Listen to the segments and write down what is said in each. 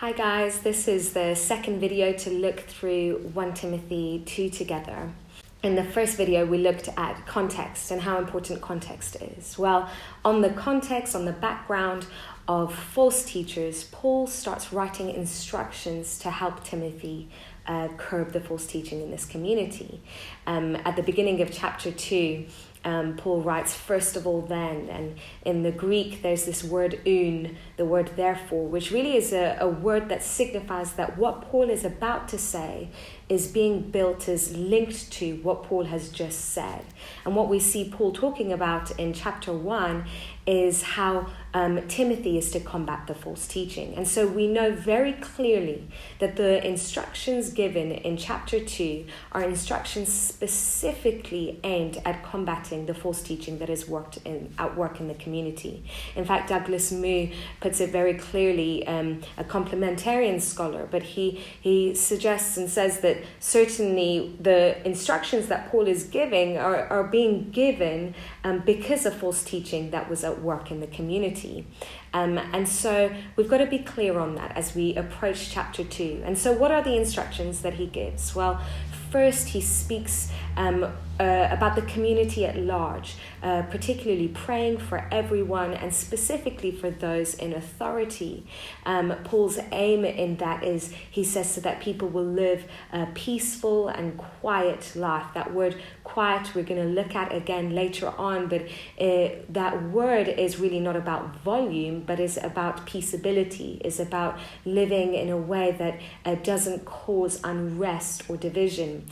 Hi guys, this is the second video to look through 1 Timothy 2 together. In the first video, we looked at context and how important context is. Well, on the context, on the background of false teachers, Paul starts writing instructions to help Timothy curb the false teaching in this community. At the beginning of chapter 2, Paul writes, first of all then, and in the Greek there's this word un, the word therefore, which really is a word that signifies that what Paul is about to say is being built as linked to what Paul has just said. And what we see Paul talking about in chapter 1 is how Timothy is to combat the false teaching. And so we know very clearly that the instructions given in chapter 2 are instructions specifically aimed at combating the false teaching that is at work in the community. In fact, Douglas Moo puts it very clearly, a complementarian scholar, but he suggests and says that certainly the instructions that Paul is giving are being given because of false teaching that was at work in the community. And so we've got to be clear on that as we approach chapter 2. And so what are the instructions that he gives? Well, first he speaks about the community at large, particularly praying for everyone and specifically for those in authority. Paul's aim in that is, he says, so that people will live a peaceful and quiet life. That word quiet we're going to look at again later on, but that word is really not about volume, but is about peaceability, is about living in a way that doesn't cause unrest or division.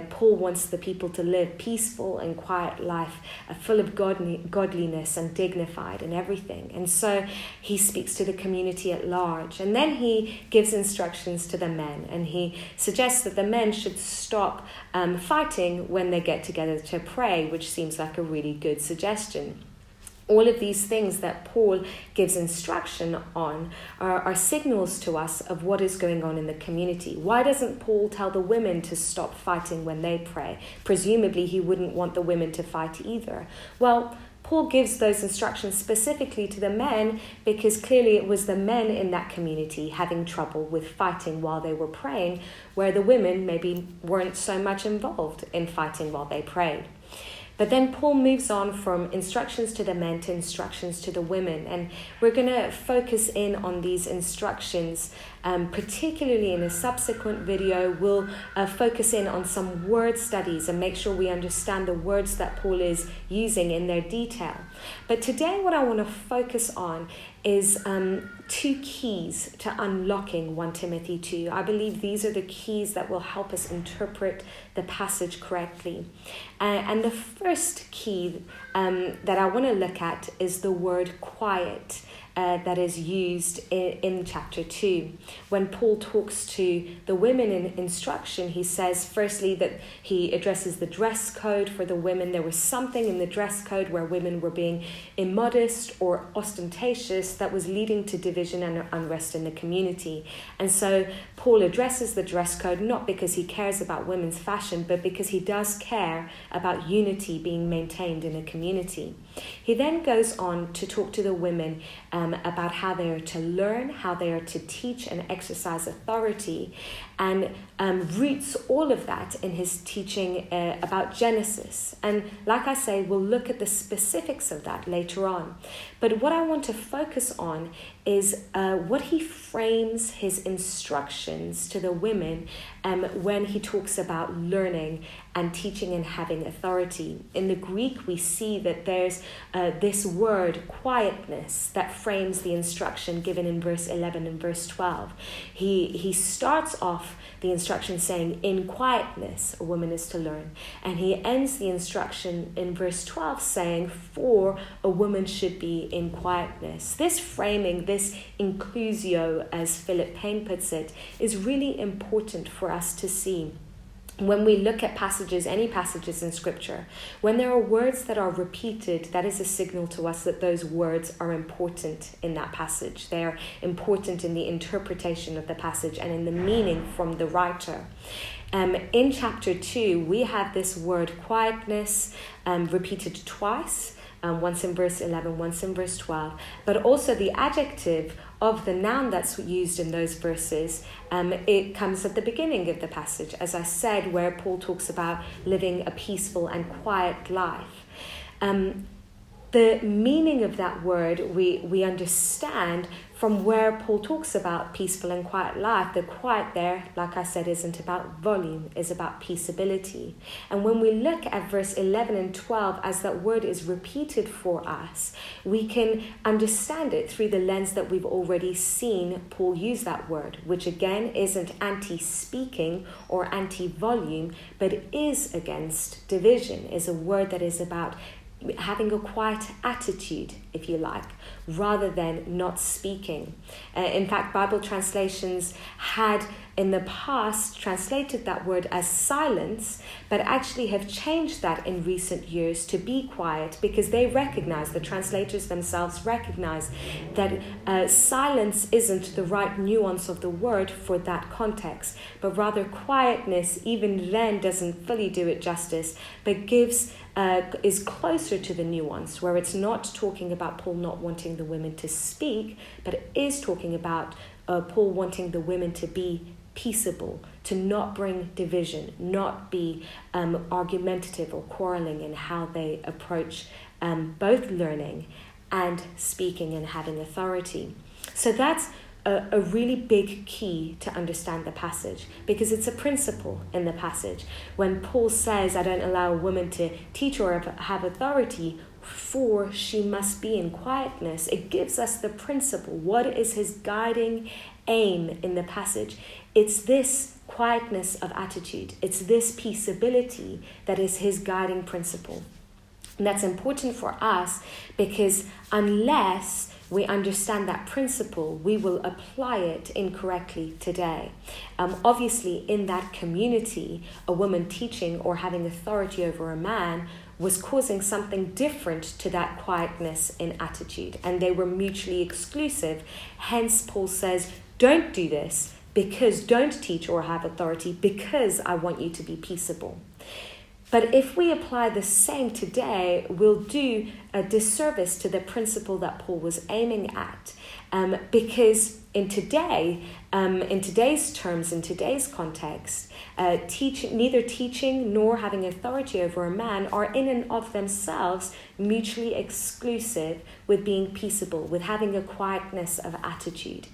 Paul wants the people to live peaceful and quiet life, full of godliness and dignified and everything. And so he speaks to the community at large. And then he gives instructions to the men, and he suggests that the men should stop fighting when they get together to pray, which seems like a really good suggestion. All of these things that Paul gives instruction on are signals to us of what is going on in the community. Why doesn't Paul tell the women to stop fighting when they pray? Presumably he wouldn't want the women to fight either. Well, Paul gives those instructions specifically to the men because clearly it was the men in that community having trouble with fighting while they were praying, where the women maybe weren't so much involved in fighting while they prayed. But then Paul moves on from instructions to the men to instructions to the women. And we're going to focus in on these instructions, particularly in a subsequent video. We'll focus in on some word studies and make sure we understand the words that Paul is using in their detail. But today what I want to focus on is 2 keys to unlocking 1 Timothy 2. I believe these are the keys that will help us interpret the passage correctly. And the first key that I want to look at is the word quiet. That is used in chapter 2. When Paul talks to the women in instruction, he says firstly that he addresses the dress code for the women. There was something in the dress code where women were being immodest or ostentatious that was leading to division and unrest in the community. And so Paul addresses the dress code not because he cares about women's fashion, but because he does care about unity being maintained in a community. He then goes on to talk to the women about how they are to learn, how they are to teach and exercise authority, and roots all of that in his teaching about Genesis. And like I say, we'll look at the specifics of that later on. But what I want to focus on is what he frames his instructions to the women when he talks about learning and teaching and having authority. In the Greek, we see that there's this word, quietness, that frames the instruction given in verse 11 and verse 12. He starts off the instruction saying, in quietness, a woman is to learn. And he ends the instruction in verse 12 saying, for a woman should be in quietness. This framing, this inclusio, as Philip Payne puts it, is really important for us to see. When we look at passages, any passages in Scripture, when there are words that are repeated, that is a signal to us that those words are important in that passage. They are important in the interpretation of the passage and in the meaning from the writer. In chapter 2, we have this word quietness repeated twice, once in verse 11, once in verse 12, but also the adjective of the noun that's used in those verses, it comes at the beginning of the passage, as I said, where Paul talks about living a peaceful and quiet life. The meaning of that word we understand from where Paul talks about peaceful and quiet life. The quiet there, like I said, isn't about volume, is about peaceability. And when we look at verse 11 and 12, as that word is repeated for us, we can understand it through the lens that we've already seen Paul use that word, which again isn't anti-speaking or anti-volume, but is against division, is a word that is about having a quiet attitude, if you like, rather than not speaking. In fact, Bible translations had in the past translated that word as silence, but actually have changed that in recent years to be quiet, because they recognize, the translators themselves recognize, that silence isn't the right nuance of the word for that context, but rather quietness even then doesn't fully do it justice, but is closer to the nuance, where it's not talking about Paul not wanting the women to speak, but it is talking about Paul wanting the women to be peaceable, to not bring division, not be argumentative or quarreling in how they approach both learning and speaking and having authority. So that's a really big key to understand the passage, because it's a principle in the passage. When Paul says, I don't allow a woman to teach or have authority, for she must be in quietness, it gives us the principle. What is his guiding aim in the passage? It's this quietness of attitude. It's this peaceability that is his guiding principle. And that's important for us, because unless we understand that principle, we will apply it incorrectly today. Obviously, in that community, a woman teaching or having authority over a man was causing something different to that quietness in attitude, and they were mutually exclusive. Hence, Paul says, don't do this, because don't teach or have authority, because I want you to be peaceable. But if we apply the same today, we'll do a disservice to the principle that Paul was aiming at. Because in today's terms, in today's context, neither teaching nor having authority over a man are in and of themselves mutually exclusive with being peaceable, with having a quietness of attitude.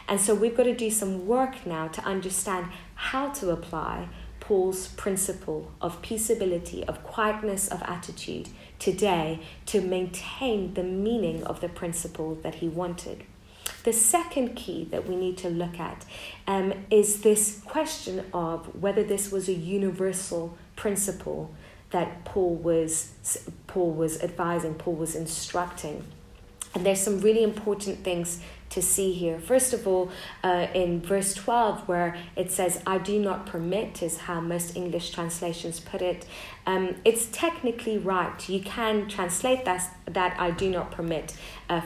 And so we've got to do some work now to understand how to apply Paul's principle of peaceability, of quietness of attitude today, to maintain the meaning of the principle that he wanted. The second key that we need to look at is this question of whether this was a universal principle that Paul was advising, Paul was instructing. And there's some really important things to see here. First of all, in verse 12, where it says, I do not permit, is how most English translations put it. It's technically right. You can translate that I do not permit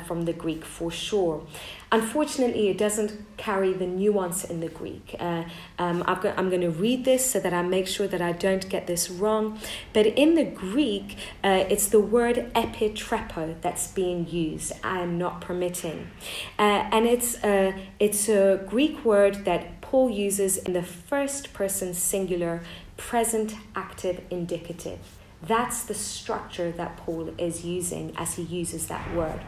from the Greek for sure. Unfortunately, it doesn't carry the nuance in the Greek. I'm going to read this so that I make sure that I don't get this wrong. But in the Greek, it's the word epitrepo that's being used. I am not permitting. And it's a Greek word that Paul uses in the first person singular, present active indicative. That's the structure that Paul is using as he uses that word.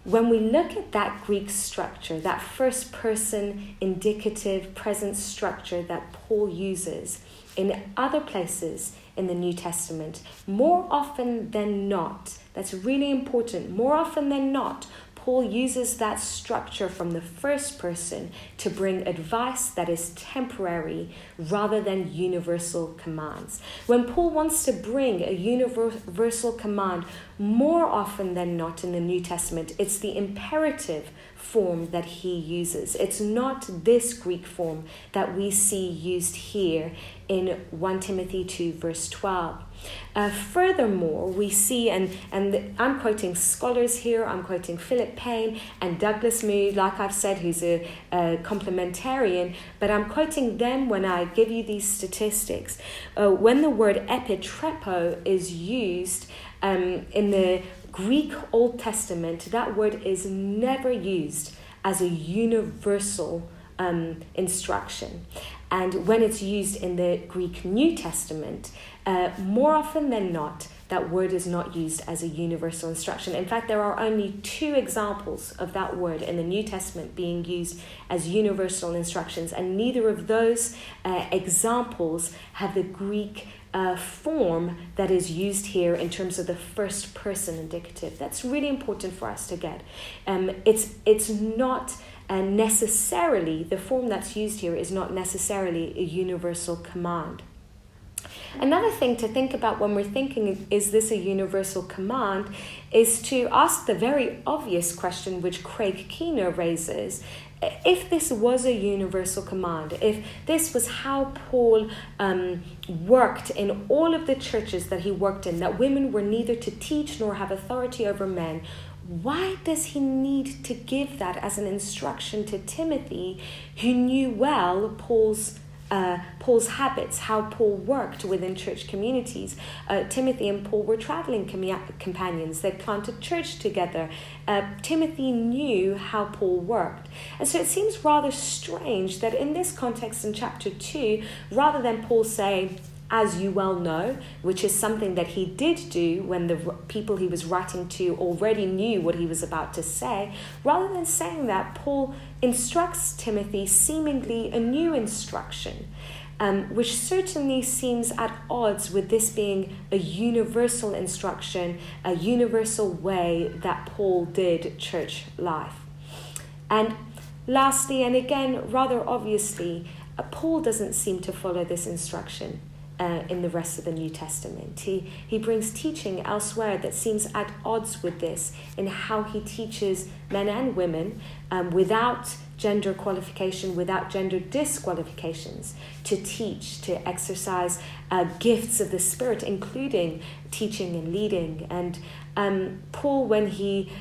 When we look at that Greek structure, that first person indicative present structure that Paul uses in other places in the New Testament, more often than not, that's really important, more often than not, Paul uses that structure from the first person to bring advice that is temporary rather than universal commands. When Paul wants to bring a universal command, more often than not in the New Testament, it's the imperative form that he uses. It's not this Greek form that we see used here in 1 Timothy 2 verse 12. Furthermore, we see, and I'm quoting scholars here, I'm quoting Philip Payne and Douglas Moo, like I've said, who's a complementarian, but I'm quoting them when I give you these statistics. When the word epitrepo is used in the Greek Old Testament, that word is never used as a universal instruction. And when it's used in the Greek New Testament, more often than not, that word is not used as a universal instruction. In fact, there are only 2 examples of that word in the New Testament being used as universal instructions, and neither of those examples have the Greek form that is used here in terms of the first person indicative. That's really important for us to get. It's not necessarily, the form that's used here is not necessarily a universal command. Another thing to think about when we're thinking, is this a universal command, is to ask the very obvious question which Craig Keener raises. If this was a universal command, if this was how Paul worked in all of the churches that he worked in, that women were neither to teach nor have authority over men, why does he need to give that as an instruction to Timothy, who knew well Paul's habits, how Paul worked within church communities? Timothy and Paul were traveling companions. They planted church together. Timothy knew how Paul worked. And so it seems rather strange that in this context in chapter 2, rather than Paul say, as you well know, which is something that he did do when the people he was writing to already knew what he was about to say, rather than saying that, Paul instructs Timothy seemingly a new instruction, which certainly seems at odds with this being a universal instruction, a universal way that Paul did church life. And lastly, and again, rather obviously, Paul doesn't seem to follow this instruction in the rest of the New Testament. He brings teaching elsewhere that seems at odds with this in how he teaches men and women without gender qualification, without gender disqualifications, to teach, to exercise gifts of the Spirit, including teaching and leading. And Paul, when he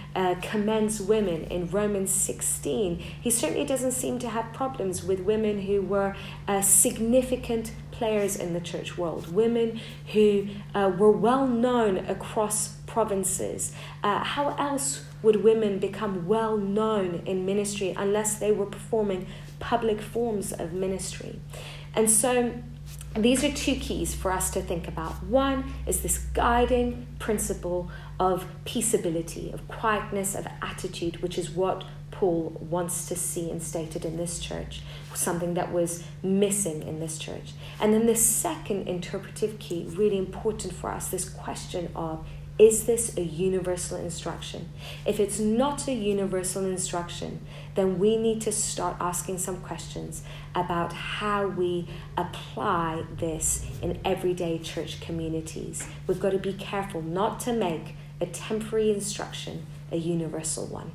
commends women in Romans 16, he certainly doesn't seem to have problems with women who were significant players in the church world, women who were well known across provinces. How else would women become well known in ministry unless they were performing public forms of ministry? And so these are 2 keys for us to think about. One is this guiding principle of peaceability, of quietness, of attitude, which is what Paul wants to see instated in this church, something that was missing in this church. And then the second interpretive key, really important for us, this question of, is this a universal instruction? If it's not a universal instruction, then we need to start asking some questions about how we apply this in everyday church communities. We've got to be careful not to make a temporary instruction a universal one.